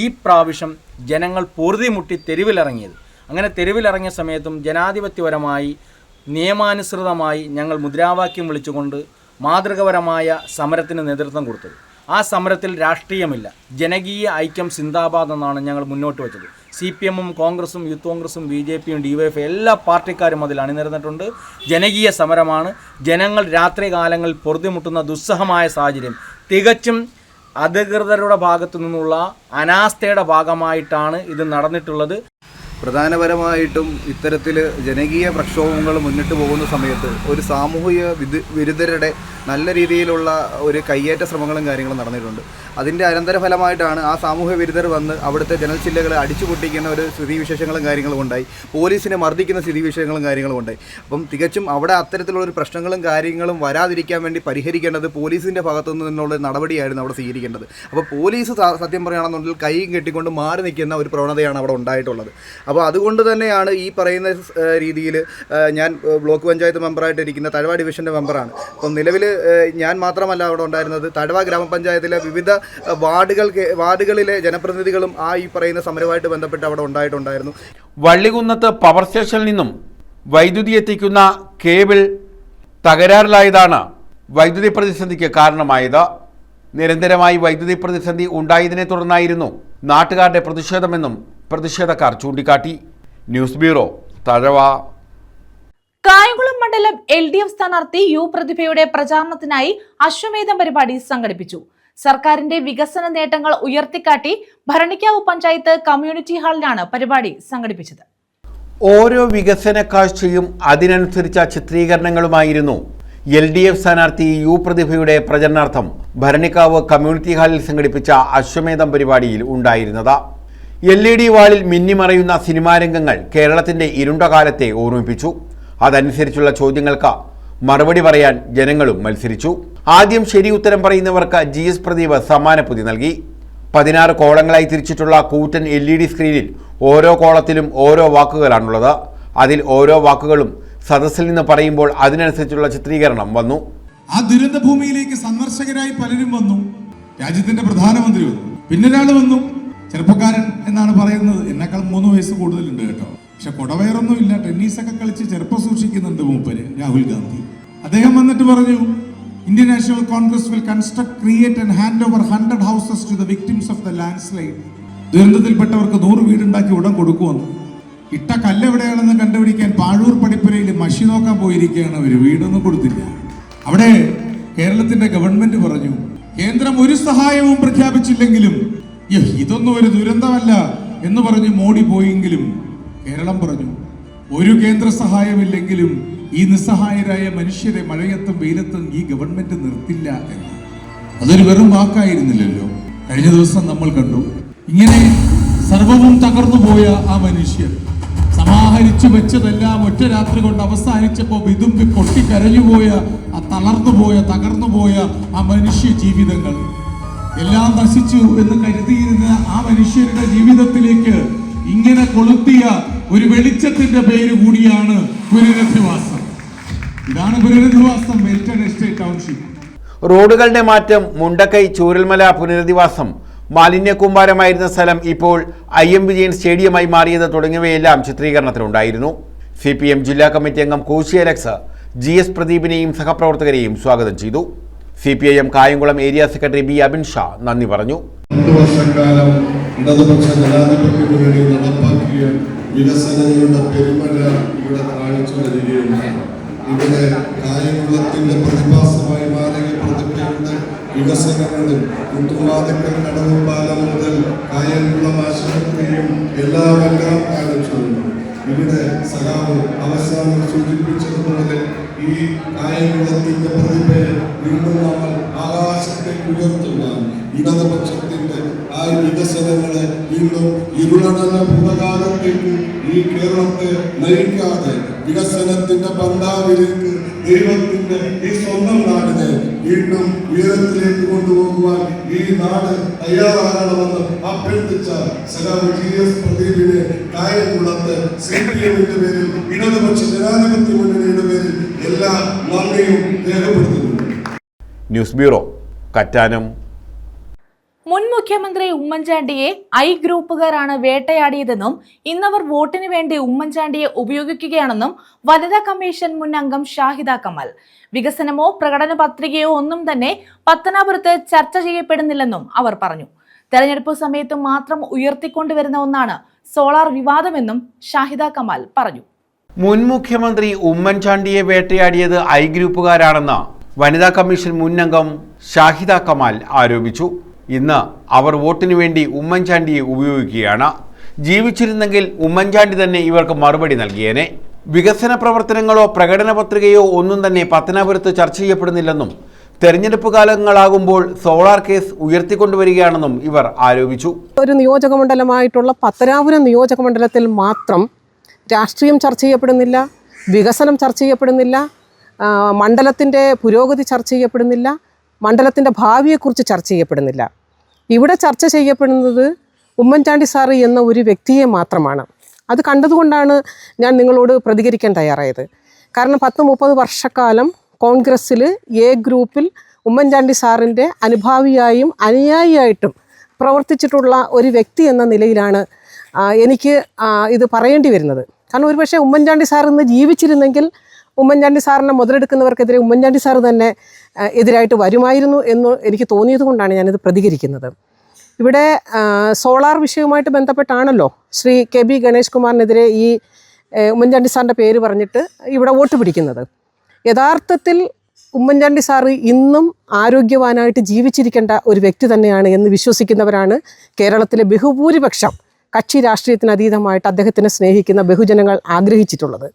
[SPEAKER 10] ഈ പ്രാവശ്യം ജനങ്ങൾ പൊറുതിമുട്ടി തെരുവിലിറങ്ങിയത്. അങ്ങനെ തെരുവിലിറങ്ങിയ സമയത്തും ജനാധിപത്യപരമായി നിയമാനുസൃതമായി ഞങ്ങൾ മുദ്രാവാക്യം വിളിച്ചുകൊണ്ട് മാതൃകപരമായ സമരത്തിന് നേതൃത്വം കൊടുത്തത്. ആ സമരത്തിൽ രാഷ്ട്രീയമില്ല, ജനകീയ ഐക്യം സിന്ദാബാദ് എന്നാണ് ഞങ്ങൾ മുന്നോട്ട് വെച്ചത്. CPM-ഉം കോൺഗ്രസും യൂത്ത് കോൺഗ്രസും BJP-യും DYFI എല്ലാ പാർട്ടിക്കാരും അതിൽ അണിനിരന്നിട്ടുണ്ട്. ജനകീയ സമരമാണ്. ജനങ്ങൾ രാത്രി കാലങ്ങളിൽ പൊറുതിമുട്ടുന്ന ദുസ്സഹമായ സാഹചര്യം തികച്ചും അധികൃതരുടെ ഭാഗത്തു നിന്നുള്ള അനാസ്ഥയുടെ ഭാഗമായിട്ടാണ് ഇത് നടന്നിട്ടുള്ളത്.
[SPEAKER 11] പ്രധാനപരമായിട്ടും ഇത്തരത്തിൽ ജനകീയ പ്രക്ഷോഭങ്ങൾ മുന്നിട്ട് പോകുന്ന സമയത്ത് ഒരു സാമൂഹിക വിരുദ്ധരുടെ നല്ല രീതിയിലുള്ള ഒരു കയ്യേറ്റ ശ്രമങ്ങളും കാര്യങ്ങളും നടന്നിട്ടുണ്ട്. അതിൻ്റെ അനന്തരഫലമായിട്ടാണ് ആ സാമൂഹ്യ വിരുദ്ധർ വന്ന് അവിടുത്തെ ജനൽച്ചില്ലകളെ അടിച്ചു പൊട്ടിക്കുന്ന ഒരു സ്ഥിതിവിശേഷങ്ങളും കാര്യങ്ങളും ഉണ്ടായി. പോലീസിനെ മർദ്ദിക്കുന്ന സ്ഥിതിവിശേഷങ്ങളും കാര്യങ്ങളും ഉണ്ടായി. അപ്പം തികച്ചും അവിടെ അത്തരത്തിലുള്ളൊരു പ്രശ്നങ്ങളും കാര്യങ്ങളും വരാതിരിക്കാൻ വേണ്ടി പരിഹരിക്കേണ്ടത് പോലീസിൻ്റെ ഭാഗത്തു നിന്നുള്ള നടപടിയായിരുന്നു അവിടെ സ്വീകരിക്കേണ്ടത്. അപ്പോൾ പോലീസ് സത്യം പറയുകയാണെന്നുണ്ടെങ്കിൽ കൈയും കെട്ടിക്കൊണ്ട് മാറി നിൽക്കുന്ന ഒരു പ്രവണതയാണ് അവിടെ ഉണ്ടായിട്ടുള്ളത്. അപ്പോൾ അതുകൊണ്ട് തന്നെയാണ് ഈ പറയുന്ന രീതിയിൽ ഞാൻ ബ്ലോക്ക് പഞ്ചായത്ത് മെമ്പറായിട്ടിരിക്കുന്ന തഴവ ഡിവിഷൻ്റെ മെമ്പറാണ്. അപ്പം നിലവിൽ ഞാൻ മാത്രമല്ല അവിടെ ഉണ്ടായിരുന്നത്, തഴവ ഗ്രാമപഞ്ചായത്തിലെ വിവിധ വാർഡുകളിലെ ജനപ്രതിനിധികളും ഈ പറയുന്ന സമരവുമായിട്ട് ബന്ധപ്പെട്ട് അവിടെ ഉണ്ടായിട്ടുണ്ടായിരുന്നു.
[SPEAKER 2] വള്ളികുന്നത്ത് പവർ സ്റ്റേഷനിൽ നിന്നും വൈദ്യുതി എത്തിക്കുന്ന കേബിൾ തകരാറിലായതാണ് വൈദ്യുതി പ്രതിസന്ധിക്ക് കാരണമായത്. നിരന്തരമായി വൈദ്യുതി പ്രതിസന്ധി ഉണ്ടായതിനെ തുടർന്നായിരുന്നു നാട്ടുകാരുടെ പ്രതിഷേധമെന്നും പ്രതിഷേധക്കാർ ചൂണ്ടിക്കാട്ടി. News bureau, Thazhava.
[SPEAKER 1] കായംകുളം മണ്ഡലം LDF സ്ഥാനാർത്ഥി പ്രതിഭയുടെ പ്രചാരണത്തിനായി അശ്വമേധം പരിപാടി സംഘടിപ്പിച്ചു. സർക്കാരിന്റെ വികസന നേട്ടങ്ങൾ ഉയർത്തിക്കാട്ടി ഭരണിക്കാവ് പഞ്ചായത്ത് കമ്മ്യൂണിറ്റി ഹാളിലാണ് പരിപാടി സംഘടിപ്പിച്ചത്.
[SPEAKER 2] ഓരോ വികസന കാഴ്ചയും അതിനനുസരിച്ച ചിത്രീകരണങ്ങളുമായിരുന്നു LDF സ്ഥാനാർത്ഥി പ്രതിഭയുടെ പ്രചരണാർത്ഥം ഭരണിക്കാവ് കമ്മ്യൂണിറ്റി ഹാളിൽ സംഘടിപ്പിച്ച അശ്വമേധം പരിപാടിയിൽ ഉണ്ടായിരുന്നത്. LED വാളിൽ മിന്നിമറയുന്ന സിനിമാരംഗങ്ങൾ കേരളത്തിന്റെ ഇരുണ്ട കാലത്തെ ഓർമ്മിപ്പിച്ചു. അതനുസരിച്ചുള്ള ചോദ്യങ്ങൾക്ക് മറുപടി പറയാൻ ജനങ്ങളും മത്സരിച്ചു. ആദ്യം ശരി ഉത്തരം പറയുന്നവർക്ക് GS പ്രദീപ് സമ്മാനപ്പൊതി നൽകി. 16 കോളങ്ങളായി തിരിച്ചിട്ടുള്ള കൂറ്റൻ LED സ്ക്രീനിൽ ഓരോ കോളത്തിലും ഓരോ വാക്കുകളാണുള്ളത്. അതിൽ ഓരോ വാക്കുകളും സദസ്സിൽ നിന്ന് പറയുമ്പോൾ അതിനനുസരിച്ചുള്ള ചിത്രീകരണം വന്നു.
[SPEAKER 5] ആ ദുരന്ത ഭൂമിയിലേക്ക് സന്ദർശകരായി പലരും വന്നു. രാജ്യത്തിന്റെ പ്രധാനമന്ത്രി വന്നു, പിന്നൊരാൾ വന്നു, ചെറുപ്പക്കാരൻ എന്നാണ് പറയുന്നത്, എന്നെക്കാൾ 3 വയസ്സ് കൂടുതലുണ്ട് കേട്ടോ. പക്ഷെ കുടവയറൊന്നുമില്ല, ടെന്നീസൊക്കെ കളിച്ച് ചെറുപ്പം സൂക്ഷിക്കുന്നുണ്ട് മൂപ്പര് രാഹുൽ ഗാന്ധി. അദ്ദേഹം വന്നിട്ട് പറഞ്ഞു, Indian national Congress will construct, create and hand over 100 houses to the victims of the landslide. ദുരന്തത്തിൽപ്പെട്ടവർക്ക് 100 വീടുണ്ടാക്കി ഉടൻ കൊടുക്കുമെന്ന്. ഇട്ട കല്ല് എവിടെയാണെന്ന് കണ്ടുപിടിക്കാൻ പാഴൂർ പടിപ്പുരയിൽ മഷി നോക്കാൻ പോയിരിക്കുകയാണ് അവർ. വീടൊന്നും കൊടുത്തില്ല. അവിടെ കേരളത്തിന്റെ ഗവൺമെന്റ് പറഞ്ഞു, കേന്ദ്രം ഒരു സഹായവും പ്രഖ്യാപിച്ചില്ലെങ്കിലും ഇതൊന്നും ഒരു ദുരന്തമല്ല എന്ന് പറഞ്ഞ് മോഡി പോയെങ്കിലും കേരളം പറഞ്ഞു, ഒരു കേന്ദ്ര സഹായമില്ലെങ്കിലും ഈ നിസ്സഹായരായ മനുഷ്യരെ മഴയത്തും വെയിലത്തും ഈ ഗവൺമെന്റ് നിർത്തില്ല എന്ന്. അതൊരു വെറും വാക്കായിരുന്നില്ലല്ലോ. കഴിഞ്ഞ ദിവസം നമ്മൾ കണ്ടു, ഇങ്ങനെ സർവവും തകർന്നു പോയ ആ മനുഷ്യർ സമാഹരിച്ചു വെച്ചതെല്ലാം ഒറ്റ രാത്രി കൊണ്ട് അവസാനിച്ചപ്പോൾ വിതുമ്പി പൊട്ടിക്കരഞ്ഞുപോയ ആ തകർന്നുപോയ ആ മനുഷ്യ ജീവിതങ്ങൾ എല്ലാം നശിച്ചു എന്ന് കരുതിയിരുന്ന ആ മനുഷ്യരുടെ ജീവിതത്തിലേക്ക് ഇങ്ങനെ കൊളുത്തിയ ഒരു വെളിച്ചത്തിന്റെ പേര് കൂടിയാണ് പുനരധിവാസം. ഇതാണ് പുനരധിവാസം, വെൽറ്റൺ എസ്റ്റേറ്റ് ടൗൺഷിപ്പ്.
[SPEAKER 2] റോഡുകളുടെ മാറ്റം, മുണ്ടക്കൈ ചൂരൽമല പുനരധിവാസം, മാലിന്യക്കൂമ്പാരമായിരുന്ന സ്ഥലം ഇപ്പോൾ IM വിജയൻ സ്റ്റേഡിയമായി മാറിയത് തുടങ്ങിയവയെല്ലാം ചിത്രീകരണത്തിലുണ്ടായിരുന്നു. CPM ജില്ലാ കമ്മിറ്റി അംഗം കോശി അലക്സ് GS പ്രദീപിനെയും സഹപ്രവർത്തകരെയും സ്വാഗതം ചെയ്തു. CPIM Kayamkulam area secretary B Abin Shah നന്ദി പറഞ്ഞു.
[SPEAKER 12] 2 വർഷക്കാലം ഇടതുപക്ഷ ജനാധിപത്യ മുന്നണി നടപ്പാക്കിയ വികസനങ്ങളുടെ പെരുമഴ ഇവിടെ കാണിച്ചു വരികയുമാണ്. ഇവിടെ കായംകുളത്തിന്റെ പ്രതിഭാസമായി മാറിയ പ്രദേശങ്ങളുടെ വികസനങ്ങളും കുത്തുവാതക്കൽ കടവ് പാലം മുതൽ കായംകുളം ആശുപത്രിയും എല്ലാം ആരംഭിച്ചിട്ടുണ്ട്. ഇവിടെ സഖാവ് അവസാനം സൂചിപ്പിച്ചതുപോലെ ഈ കായംകുളത്തിന്റെ പ്രതിഭയെ വീണ്ടും നമ്മൾ ആകാശത്തേക്ക് ഉയർത്തുക. ഇടതുപക്ഷത്തിന്റെ ആ വികസനങ്ങളെ വീണ്ടും ഇരുളടഞ്ഞ ഭൂതകാലത്തേക്ക് ഈ കേരളത്തെ നയിക്കാതെ വികസനത്തിന്റെ പന്താവിലേക്ക് ദൈവത്തിന്റെ ഈ സ്വന്തം നാടിനെ വീണ്ടും ഉയരത്തിലേക്ക് കൊണ്ടുപോകുവാൻ ഈ നാട് തയ്യാറാകണമെന്ന് അഭ്യർത്ഥിച്ച സഖാവ് GS പ്രദീപിനെ കായംകുളത്ത് CPM-ന്റെ പേരിൽ ഇടതുപക്ഷ ജനാധിപത്യ മുന്നണിയുടെ പേരിൽ എല്ലാ നന്ദിയും രേഖപ്പെടുത്തുന്നു.
[SPEAKER 2] News bureau, Kattanam.
[SPEAKER 1] മുൻ മുഖ്യമന്ത്രി ഉമ്മൻചാണ്ടിയെ ഐ ഗ്രൂപ്പുകാരാണ് വേട്ടയാടിയതെന്നും ഇന്നവർ വോട്ടിന് വേണ്ടി ഉമ്മൻചാണ്ടിയെ ഉപയോഗിക്കുകയാണെന്നും വനിതാ കമ്മീഷൻ മുൻ അംഗം ഷാഹിദ കമാൽ. വികസനമോ പ്രകടന പത്രികയോ ഒന്നും തന്നെ പത്തനാപുരത്ത് ചർച്ച ചെയ്യപ്പെടുന്നില്ലെന്നും അവർ പറഞ്ഞു. തെരഞ്ഞെടുപ്പ് സമയത്ത് മാത്രം ഉയർത്തിക്കൊണ്ടുവരുന്ന ഒന്നാണ് സോളാർ വിവാദമെന്നും ഷാഹിദ കമാൽ പറഞ്ഞു.
[SPEAKER 2] മുൻ മുഖ്യമന്ത്രി ഉമ്മൻചാണ്ടിയെ വേട്ടയാടിയത് ഐ ഗ്രൂപ്പുകാരാണെന്ന് വനിതാ കമ്മീഷൻ മുൻ അംഗം ഷാഹിദ കമാൽ ആരോപിച്ചു. ഇന്ന് അവർ വോട്ടിനു വേണ്ടി ഉമ്മൻചാണ്ടിയെ ഉപയോഗിക്കുകയാണ്. ജീവിച്ചിരുന്നെങ്കിൽ ഉമ്മൻചാണ്ടി തന്നെ ഇവർക്ക് മറുപടി നൽകിയേനെ. വികസന പ്രവർത്തനങ്ങളോ പ്രകടന പത്രികയോ ഒന്നും തന്നെ പത്തനാപുരത്ത് ചർച്ച ചെയ്യപ്പെടുന്നില്ലെന്നും തെരഞ്ഞെടുപ്പ് കാലങ്ങളാകുമ്പോൾ സോളാർ കേസ് ഉയർത്തിക്കൊണ്ടുവരികയാണെന്നും ഇവർ ആരോപിച്ചു.
[SPEAKER 13] ഒരു നിയോജകമണ്ഡലമായിട്ടുള്ള പത്തനാപുരം നിയോജകമണ്ഡലത്തിൽ മാത്രം രാഷ്ട്രീയം ചർച്ച ചെയ്യപ്പെടുന്നില്ല, വികസനം ചർച്ച ചെയ്യപ്പെടുന്നില്ല, മണ്ഡലത്തിൻ്റെ പുരോഗതി ചർച്ച ചെയ്യപ്പെടുന്നില്ല, മണ്ഡലത്തിൻ്റെ ഭാവിയെക്കുറിച്ച് ചർച്ച ചെയ്യപ്പെടുന്നില്ല. ഇവിടെ ചർച്ച ചെയ്യപ്പെടുന്നത് ഉമ്മൻചാണ്ടി സാറ് എന്ന ഒരു വ്യക്തിയെ മാത്രമാണ്. അത് കണ്ടതുകൊണ്ടാണ് ഞാൻ നിങ്ങളോട് പ്രതികരിക്കാൻ തയ്യാറായത്. കാരണം 10-30 വർഷക്കാലം കോൺഗ്രസ്സിൽ എ ഗ്രൂപ്പിൽ ഉമ്മൻചാണ്ടി സാറിൻ്റെ അനുഭാവിയായും അനുയായിയായിട്ടും പ്രവർത്തിച്ചിട്ടുള്ള ഒരു വ്യക്തി എന്ന നിലയിലാണ് എനിക്ക് ഇത് പറയേണ്ടി വരുന്നത്. കാരണം ഒരുപക്ഷെ ഉമ്മൻചാണ്ടി സാർ ഇന്ന് ജീവിച്ചിരുന്നെങ്കിൽ ഉമ്മൻചാണ്ടി സാറിനെ മുതലെടുക്കുന്നവർക്കെതിരെ ഉമ്മൻചാണ്ടി സാർ തന്നെ എതിരായിട്ട് വരുമായിരുന്നു എന്ന് എനിക്ക് തോന്നിയത് കൊണ്ടാണ് ഞാനിത് പ്രതികരിക്കുന്നത്. ഇവിടെ സോളാർ വിഷയവുമായിട്ട് ബന്ധപ്പെട്ടാണല്ലോ ശ്രീ KB ഗണേഷ് കുമാറിനെതിരെ ഈ ഉമ്മൻചാണ്ടി സാറിൻ്റെ പേര് പറഞ്ഞിട്ട് ഇവിടെ വോട്ട് പിടിക്കുന്നത്. യഥാർത്ഥത്തിൽ ഉമ്മൻചാണ്ടി സാറ് ഇന്നും ആരോഗ്യവാനായിട്ട് ജീവിച്ചിരിക്കേണ്ട ഒരു വ്യക്തി തന്നെയാണ് എന്ന് വിശ്വസിക്കുന്നവരാണ് കേരളത്തിലെ ബഹുഭൂരിപക്ഷം കക്ഷി രാഷ്ട്രീയത്തിന് അതീതമായിട്ട് അദ്ദേഹത്തിനെ സ്നേഹിക്കുന്ന ബഹുജനങ്ങൾ ആഗ്രഹിച്ചിട്ടുള്ളത്.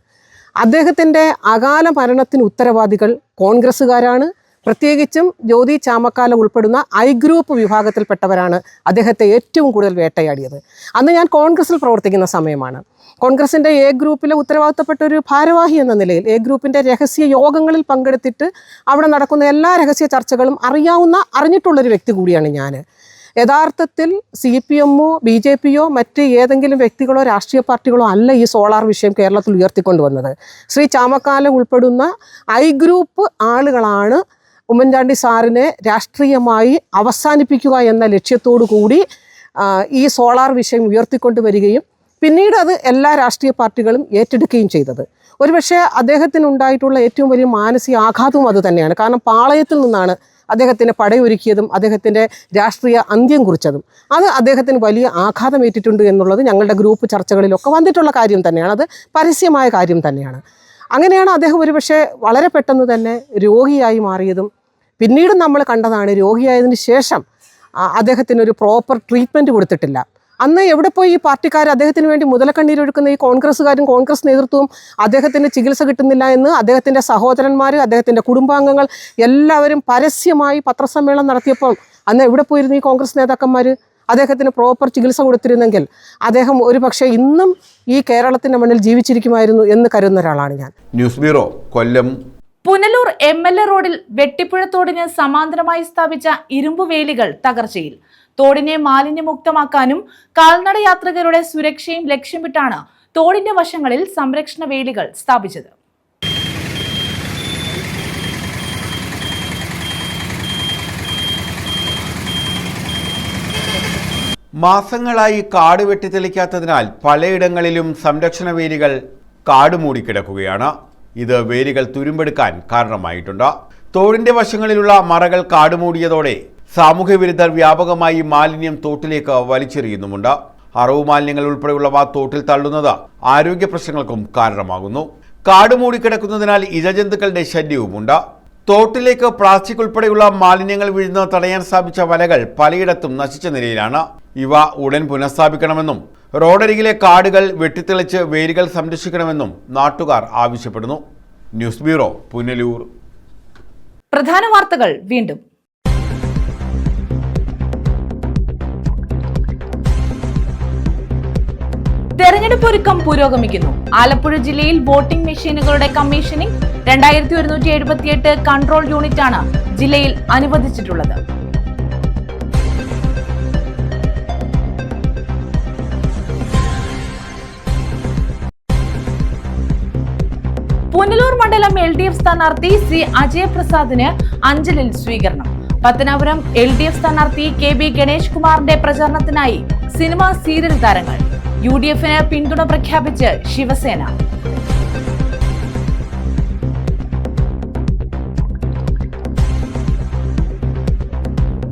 [SPEAKER 13] അദ്ദേഹത്തിൻ്റെ അകാല മരണത്തിന് ഉത്തരവാദികൾ കോൺഗ്രസ്സുകാരാണ്. പ്രത്യേകിച്ചും ജ്യോതി ചാമക്കാല ഉൾപ്പെടുന്ന ഐ ഗ്രൂപ്പ് വിഭാഗത്തിൽപ്പെട്ടവരാണ് അദ്ദേഹത്തെ ഏറ്റവും കൂടുതൽ വേട്ടയാടിയത്. അന്ന് ഞാൻ കോൺഗ്രസ്സിൽ പ്രവർത്തിക്കുന്ന സമയമാണ്. കോൺഗ്രസിൻ്റെ എ ഗ്രൂപ്പിലെ ഉത്തരവാദിത്തപ്പെട്ട ഒരു ഭാരവാഹി എന്ന നിലയിൽ എ ഗ്രൂപ്പിൻ്റെ രഹസ്യ യോഗങ്ങളിൽ പങ്കെടുത്തിട്ട് അവിടെ നടക്കുന്ന എല്ലാ രഹസ്യ ചർച്ചകളും അറിഞ്ഞിട്ടുള്ളൊരു വ്യക്തി കൂടിയാണ് ഞാൻ. യഥാർത്ഥത്തിൽ CPM-ഓ BJP-യോ മറ്റ് ഏതെങ്കിലും വ്യക്തികളോ രാഷ്ട്രീയ പാർട്ടികളോ അല്ല ഈ സോളാർ വിഷയം കേരളത്തിൽ ഉയർത്തിക്കൊണ്ടുവന്നത്. ശ്രീ ചാമക്കാല ഉൾപ്പെടുന്ന ഐ ഗ്രൂപ്പ് ആളുകളാണ് ഉമ്മൻചാണ്ടി സാറിനെ രാഷ്ട്രീയമായി അവസാനിപ്പിക്കുക എന്ന ലക്ഷ്യത്തോടു കൂടി ഈ സോളാർ വിഷയം ഉയർത്തിക്കൊണ്ടുവരികയും പിന്നീട് അത് എല്ലാ രാഷ്ട്രീയ പാർട്ടികളും ഏറ്റെടുക്കുകയും ചെയ്തത്. ഒരുപക്ഷെ അദ്ദേഹത്തിനുണ്ടായിട്ടുള്ള ഏറ്റവും വലിയ മാനസിക ആഘാതവും അത് തന്നെയാണ്. കാരണം പാളയത്തിൽ നിന്നാണ് അദ്ദേഹത്തിന് പടയൊരുക്കിയതും അദ്ദേഹത്തിൻ്റെ രാഷ്ട്രീയ അന്ത്യം കുറിച്ചതും. അത് അദ്ദേഹത്തിന് വലിയ ആഘാതമേറ്റിട്ടുണ്ട് എന്നുള്ളത് ഞങ്ങളുടെ ഗ്രൂപ്പ് ചർച്ചകളിലൊക്കെ വന്നിട്ടുള്ള കാര്യം തന്നെയാണ്. അത് പരസ്യമായ കാര്യം തന്നെയാണ്. അങ്ങനെയാണ് അദ്ദേഹം ഒരുപക്ഷെ വളരെ പെട്ടെന്ന് തന്നെ രോഗിയായി മാറിയതും പിന്നീട് നമ്മൾ കണ്ടതാണ് രോഗിയായതിനു ശേഷം അദ്ദേഹത്തിനൊരു പ്രോപ്പർ ട്രീറ്റ്മെൻറ്റ് കൊടുത്തിട്ടില്ല. അന്ന് എവിടെ പോയി ഈ പാർട്ടിക്കാർ അദ്ദേഹത്തിന് വേണ്ടി മുതലക്കണ്ണീരൊഴുക്കുന്ന ഈ കോൺഗ്രസ്സുകാരും കോൺഗ്രസ് നേതൃത്വവും അദ്ദേഹത്തിന് ചികിത്സ കിട്ടുന്നില്ല എന്ന് അദ്ദേഹത്തിൻ്റെ സഹോദരന്മാർ, അദ്ദേഹത്തിൻ്റെ കുടുംബാംഗങ്ങൾ എല്ലാവരും പരസ്യമായി പത്രസമ്മേളനം നടത്തിയപ്പോൾ അന്ന് എവിടെ പോയിരുന്നു ഈ കോൺഗ്രസ് നേതാക്കന്മാർ? അദ്ദേഹത്തിന് പ്രോപ്പർ ചികിത്സ കൊടുത്തിരുന്നെങ്കിൽ അദ്ദേഹം ഒരുപക്ഷെ ഇന്നും ഈ കേരളത്തിൻ്റെ മണ്ണിൽ ജീവിച്ചിരിക്കുമായിരുന്നു എന്ന് കരുതുന്ന ഒരാളാണ് ഞാൻ.
[SPEAKER 2] ന്യൂസ് ബ്യൂറോ, കൊല്ലം.
[SPEAKER 1] പുനലൂർ MLA റോഡിൽ വെട്ടിപ്പുഴ തോടിന് സമാന്തരമായി സ്ഥാപിച്ച ഇരുമ്പ് വേലികൾ തകർച്ചയിൽ. തോടിനെ മാലിന്യമുക്തമാക്കാനും കാൽനട യാത്രികരുടെ സുരക്ഷയും ലക്ഷ്യമിട്ടാണ് തോടിന്റെ വശങ്ങളിൽ സംരക്ഷണ വേലികൾ സ്ഥാപിച്ചത്.
[SPEAKER 2] മാസങ്ങളായി കാട് വെട്ടിത്തെളിക്കാത്തതിനാൽ പലയിടങ്ങളിലും സംരക്ഷണ വേലികൾ കാട് മൂടിക്കിടക്കുകയാണ്. ഇത് വേലികൾ തുരുമ്പെടുക്കാൻ കാരണമായിട്ടുണ്ട്. തോടിന്റെ വശങ്ങളിലുള്ള മറകൾ കാട് മൂടിയതോടെ സാമൂഹ്യ വിരുദ്ധർ വ്യാപകമായി മാലിന്യം തോട്ടിലേക്ക് വലിച്ചെറിയുന്നുമുണ്ട്. അറവ് മാലിന്യങ്ങൾ ഉൾപ്പെടെയുള്ളവ തോട്ടിൽ തള്ളുന്നത് ആരോഗ്യ പ്രശ്നങ്ങൾക്കും കാരണമാകുന്നു. കാട് മൂടിക്കിടക്കുന്നതിനാൽ ഇഴജന്തുക്കളുടെ ശല്യവുമുണ്ട്. തോട്ടിലേക്ക് പ്ലാസ്റ്റിക് ഉൾപ്പെടെയുള്ള മാലിന്യങ്ങൾ വീഴുന്നത് തടയാൻ സ്ഥാപിച്ച വലകൾ പലയിടത്തും നശിച്ച നിലയിലാണ്. ഇവ ഉടൻ പുനഃസ്ഥാപിക്കണമെന്നും റോഡരികിലെ കാടുകൾ വെട്ടിത്തെളിച്ച് വേരുകൾ സംരക്ഷിക്കണമെന്നും നാട്ടുകാർ ആവശ്യപ്പെടുന്നു. News bureau, Punalur.
[SPEAKER 1] പ്രധാന വാർത്തകൾ വീണ്ടും. തെരഞ്ഞെടുപ്പ് ഒരുക്കം പുരോഗമിക്കുന്നു. ആലപ്പുഴ ജില്ലയിൽ വോട്ടിംഗ് മെഷീനുകളുടെ കമ്മീഷനിംഗ് 2178 കൺട്രോൾ യൂണിറ്റാണ് ജില്ലയിൽ അനുവദിച്ചിട്ടുള്ളത്. പുനലൂർ മണ്ഡലം LDF സ്ഥാനാർത്ഥി സി അജയപ്രസാദിന് അഞ്ചലിൽ സ്വീകരണം. പത്തനാപുരം LDF സ്ഥാനാർത്ഥി KB ഗണേഷ് കുമാറിന്റെ പ്രചാരണത്തിനായി സിനിമ സീരിയൽ താരങ്ങൾ. UDFന് പിന്തുണ പ്രഖ്യാപിച്ച് ശിവസേന.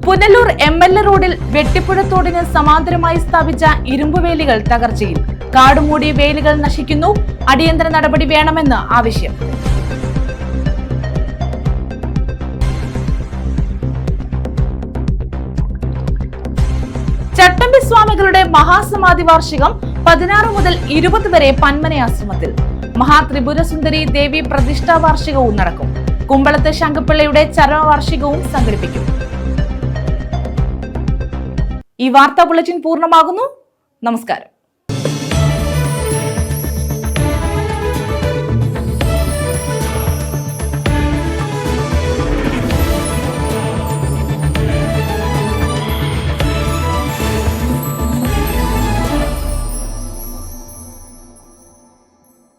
[SPEAKER 1] പുനലൂർ MLA റോഡിൽ വെട്ടിപ്പുഴത്തോടിന് സമാന്തരമായി സ്ഥാപിച്ച ഇരുമ്പുവേലികൾ തകർച്ചയിൽ. കാടുമൂടി വേലികൾ നശിക്കുന്നു. അടിയന്തര നടപടി വേണമെന്ന് ആവശ്യം. ചട്ടമ്പി സ്വാമികളുടെ മഹാസമാധി വാർഷികം 16 മുതൽ 20 വരെ പന്മന ആശ്രമത്തിൽ. മഹാത്രിപുരസുന്ദരി ദേവി പ്രതിഷ്ഠാ വാർഷികവും നടക്കും. കുമ്പളത്ത് ശങ്കപ്പിള്ളയുടെ ചരമവാർഷികവും സംഘടിപ്പിക്കും. ഈ വാർത്താ ബുള്ളറ്റിൻ പൂർണ്ണമാകുന്നു. നമസ്കാരം.